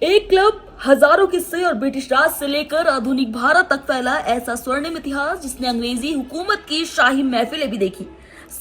एक क्लब, हजारों किस्से और ब्रिटिश राज से लेकर आधुनिक भारत तक फैला ऐसा स्वर्णिम इतिहास जिसने अंग्रेजी हुकूमत की शाही महफिलें भी देखी,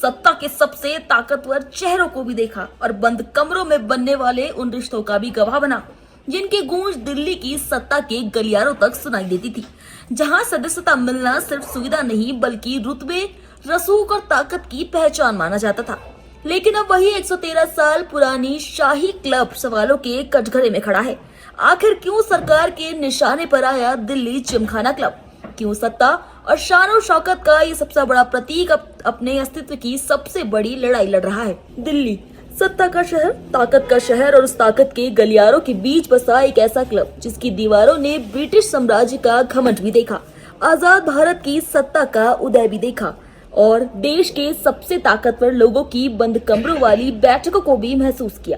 सत्ता के सबसे ताकतवर चेहरों को भी देखा और बंद कमरों में बनने वाले उन रिश्तों का भी गवाह बना जिनकी गूंज दिल्ली की सत्ता के गलियारों तक सुनाई देती थी, जहां सदस्यता मिलना सिर्फ सुविधा नहीं बल्कि रुतबे, रसूख और ताकत की पहचान माना जाता था। लेकिन अब वही 113 साल पुरानी शाही क्लब सवालों के कटघरे में खड़ा है। आखिर क्यों सरकार के निशाने पर आया दिल्ली जिमखाना क्लब? क्यों सत्ता और शान और शौकत का ये सबसे बड़ा प्रतीक अपने अस्तित्व की सबसे बड़ी लड़ाई लड़ रहा है? दिल्ली, सत्ता का शहर, ताकत का शहर और उस ताकत के गलियारों के बीच बसा एक ऐसा क्लब जिसकी दीवारों ने ब्रिटिश साम्राज्य का घमंड भी देखा, आजाद भारत की सत्ता का उदय भी देखा और देश के सबसे ताकतवर लोगों की बंद कमरों वाली बैठकों को भी महसूस किया।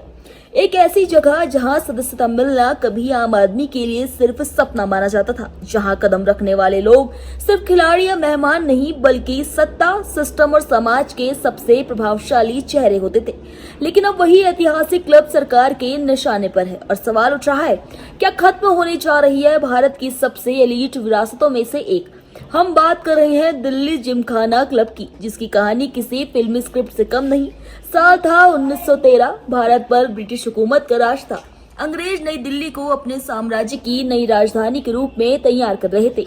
एक ऐसी जगह जहां सदस्यता मिलना कभी आम आदमी के लिए सिर्फ सपना माना जाता था, जहां कदम रखने वाले लोग सिर्फ खिलाड़ी या मेहमान नहीं बल्कि सत्ता, सिस्टम और समाज के सबसे प्रभावशाली चेहरे होते थे। लेकिन अब वही ऐतिहासिक क्लब सरकार के निशाने पर है और सवाल उठ रहा है, क्या खत्म होने जा रही है भारत की सबसे एलीट विरासतों में से एक? हम बात कर रहे हैं दिल्ली जिमखाना क्लब की, जिसकी कहानी किसी फिल्मी स्क्रिप्ट से कम नहीं। साल था 1913, भारत पर ब्रिटिश हुकूमत का राज था। अंग्रेज नई दिल्ली को अपने साम्राज्य की नई राजधानी के रूप में तैयार कर रहे थे।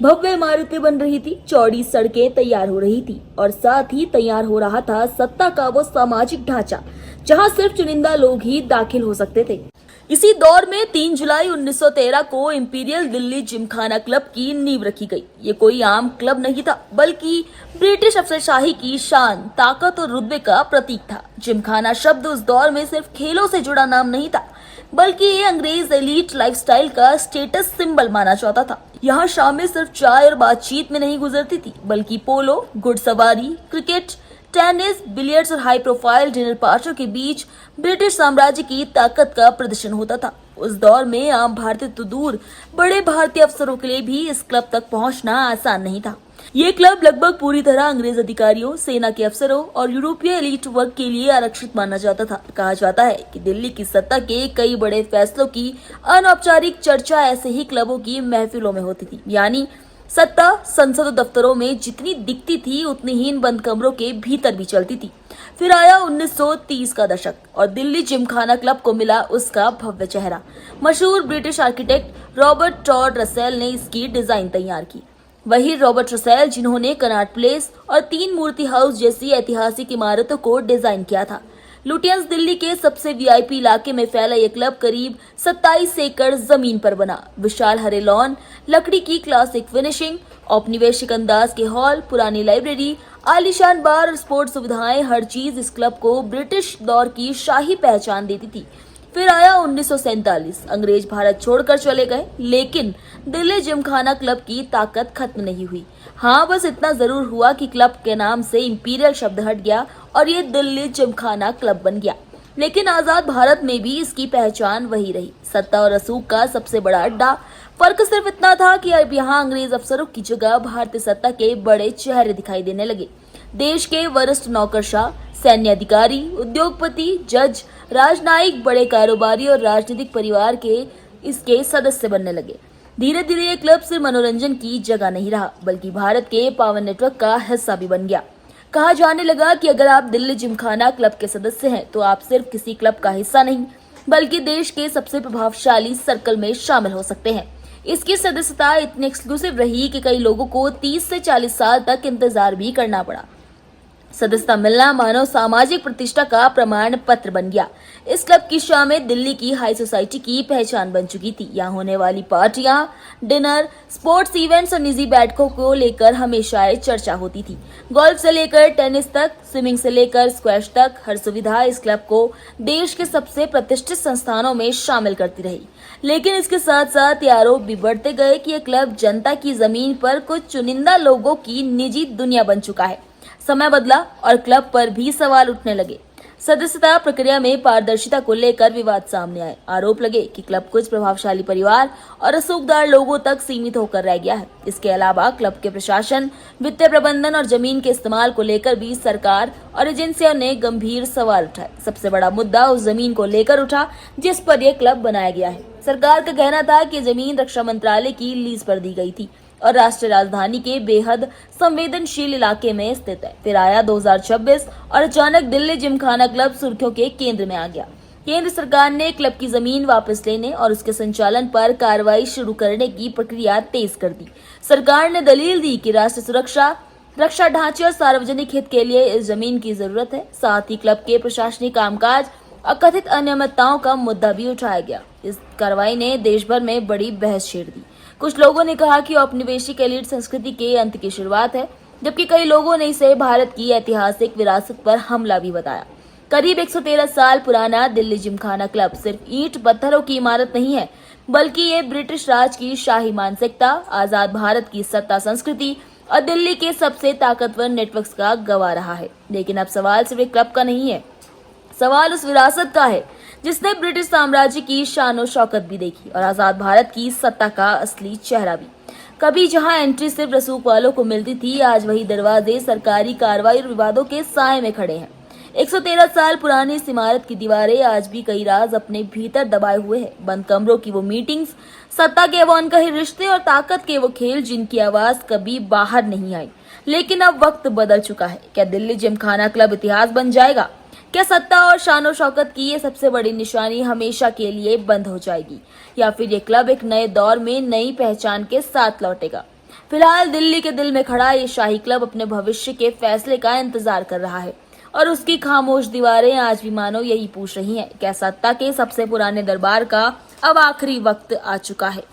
भव्य इमारतें बन रही थी, चौड़ी सड़कें तैयार हो रही थी और साथ ही तैयार हो रहा था सत्ता का वो सामाजिक ढांचा जहां सिर्फ चुनिंदा लोग ही दाखिल हो सकते थे। इसी दौर में 3 जुलाई 1913 को इंपीरियल दिल्ली जिमखाना क्लब की नींव रखी गई। ये कोई आम क्लब नहीं था बल्कि ब्रिटिश अफसरशाही की शान, ताकत और रुतबे का प्रतीक था। जिमखाना शब्द उस दौर में सिर्फ खेलों से जुड़ा नाम नहीं था बल्कि ये अंग्रेज एलीट लाइफस्टाइल का स्टेटस सिंबल माना जाता था। यहाँ शामें सिर्फ चाय और बातचीत में नहीं गुजरती थी बल्कि पोलो, घुड़सवारी, क्रिकेट, टेनिस, बिलियर्ड्स और हाई प्रोफाइल डिनर पार्टियों के बीच ब्रिटिश साम्राज्य की ताकत का प्रदर्शन होता था। उस दौर में आम भारतीय तो दूर, बड़े भारतीय अफसरों के लिए भी इस क्लब तक पहुंचना आसान नहीं था। ये क्लब लगभग पूरी तरह अंग्रेज अधिकारियों, सेना के अफसरों और यूरोपीय एलीट वर्ग के लिए आरक्षित माना जाता था। कहा जाता है कि दिल्ली की सत्ता के कई बड़े फैसलों की अनौपचारिक चर्चा ऐसे ही क्लबों की महफिलों में होती थी, यानी सत्ता संसद दफ्तरों में जितनी दिखती थी उतनी ही इन बंद कमरों के भीतर भी चलती थी। फिर आया 1930 का दशक और दिल्ली जिमखाना क्लब को मिला उसका भव्य चेहरा। मशहूर British architect Robert Tod Russell ने इसकी डिजाइन तैयार की। वही रॉबर्ट रसेल जिन्होंने कनॉट प्लेस और 3 मूर्ति हाउस जैसी ऐतिहासिक इमारतों को डिजाइन किया था। लुटियंस दिल्ली के सबसे वीआईपी इलाके में फैला ये क्लब करीब 27 एकड़ जमीन पर बना। विशाल हरे लॉन, लकड़ी की क्लासिक फिनिशिंग, औपनिवेशिक अंदाज के हॉल, पुरानी लाइब्रेरी, आलीशान बार और स्पोर्ट्स सुविधाएं, हर चीज इस क्लब को ब्रिटिश दौर की शाही पहचान देती थी। फिर आया 1947, अंग्रेज भारत छोड़कर चले गए लेकिन दिल्ली जिमखाना क्लब की ताकत खत्म नहीं हुई। हाँ, बस इतना जरूर हुआ कि क्लब के नाम से इंपीरियल शब्द हट गया और ये दिल्ली जिमखाना क्लब बन गया। लेकिन आजाद भारत में भी इसकी पहचान वही रही, सत्ता और रसूख का सबसे बड़ा अड्डा। फर्क सिर्फ इतना था कि अब यहाँ अंग्रेज अफसरों की जगह भारतीय सत्ता के बड़े चेहरे दिखाई देने लगे। देश के वरिष्ठ नौकरशाह, सैन्य अधिकारी, उद्योगपति, जज, राजनयिक, बड़े कारोबारी और राजनीतिक परिवार के इसके सदस्य बनने लगे। धीरे धीरे ये क्लब सिर्फ मनोरंजन की जगह नहीं रहा बल्कि भारत के पावर नेटवर्क का हिस्सा भी बन गया। कहा जाने लगा कि अगर आप दिल्ली जिमखाना क्लब के सदस्य हैं तो आप सिर्फ किसी क्लब का हिस्सा नहीं बल्कि देश के सबसे प्रभावशाली सर्कल में शामिल हो सकते हैं। इसकी सदस्यता इतनी एक्सक्लूसिव रही कि कई लोगों को 30 से 40 साल तक इंतजार भी करना पड़ा। सदस्यता मिलना मानव सामाजिक प्रतिष्ठा का प्रमाण पत्र बन गया। इस क्लब की शामें दिल्ली की हाई सोसाइटी की पहचान बन चुकी थी। यहाँ होने वाली पार्टियां, डिनर, स्पोर्ट्स इवेंट्स और निजी बैठकों को लेकर हमेशा चर्चा होती थी। गोल्फ से लेकर टेनिस तक, स्विमिंग से लेकर स्क्वैश तक, हर सुविधा इस क्लब को देश के सबसे प्रतिष्ठित संस्थानों में शामिल करती रही। लेकिन इसके साथ साथ ये आरोप भी बढ़ते गए कि यह क्लब जनता की जमीन पर कुछ चुनिंदा लोगों की निजी दुनिया बन चुका है। समय बदला और क्लब पर भी सवाल उठने लगे। सदस्यता प्रक्रिया में पारदर्शिता को लेकर विवाद सामने आए। आरोप लगे कि क्लब कुछ प्रभावशाली परिवार और रसूखदार लोगों तक सीमित होकर रह गया है। इसके अलावा क्लब के प्रशासन, वित्तीय प्रबंधन और जमीन के इस्तेमाल को लेकर भी सरकार और एजेंसियों ने गंभीर सवाल उठाए। सबसे बड़ा मुद्दा उस जमीन को लेकर उठा जिस पर यह क्लब बनाया गया है। सरकार का कहना था कि जमीन रक्षा मंत्रालय की लीज पर दी गई थी और राष्ट्रीय राजधानी के बेहद संवेदनशील इलाके में स्थित है। फिर आया 2026 और अचानक दिल्ली जिमखाना क्लब सुर्खियों के केंद्र में आ गया। केंद्र सरकार ने क्लब की जमीन वापस लेने और उसके संचालन पर कार्रवाई शुरू करने की प्रक्रिया तेज कर दी। सरकार ने दलील दी कि राष्ट्रीय सुरक्षा, रक्षा ढांचे और सार्वजनिक हित के लिए इस जमीन की जरूरत है। साथ ही क्लब के प्रशासनिक कामकाज और कथित अनियमितताओं का मुद्दा भी उठाया गया। इस कार्रवाई ने देश भर में बड़ी बहस छेड़ दी। कुछ लोगों ने कहा कि औपनिवेशिक एलीट संस्कृति के अंत की शुरुआत है, जबकि कई लोगों ने इसे भारत की ऐतिहासिक विरासत पर हमला भी बताया। करीब 113 साल पुराना दिल्ली जिमखाना क्लब सिर्फ ईंट पत्थरों की इमारत नहीं है, बल्कि ये ब्रिटिश राज की शाही मानसिकता, आजाद भारत की सत्ता संस्कृति और दिल्ली के सबसे ताकतवर नेटवर्क्स का गवाह रहा है। लेकिन अब सवाल सिर्फ एक क्लब का नहीं है, सवाल उस विरासत का है जिसने ब्रिटिश साम्राज्य की शान और शौकत भी देखी और आजाद भारत की सत्ता का असली चेहरा भी। कभी जहां एंट्री सिर्फ रसूख वालों को मिलती थी, आज वही दरवाजे सरकारी कार्रवाई और विवादों के साए में खड़े हैं। 113 साल पुरानी इस इमारत की दीवारें आज भी कई राज अपने भीतर दबाए हुए हैं। बंद कमरों की वो मीटिंग्स, सत्ता के वो अनकहे रिश्ते और ताकत के वो खेल जिनकी आवाज कभी बाहर नहीं आई। लेकिन अब वक्त बदल चुका है। क्या दिल्ली जिमखाना क्लब इतिहास बन जाएगा? क्या सत्ता और शान शौकत की ये सबसे बड़ी निशानी हमेशा के लिए बंद हो जाएगी, या फिर ये क्लब एक नए दौर में नई पहचान के साथ लौटेगा? फिलहाल दिल्ली के दिल में खड़ा ये शाही क्लब अपने भविष्य के फैसले का इंतजार कर रहा है और उसकी खामोश दीवारें आज भी मानो यही पूछ रही हैं, क्या सत्ता के सबसे पुराने दरबार का अब आखिरी वक्त आ चुका है?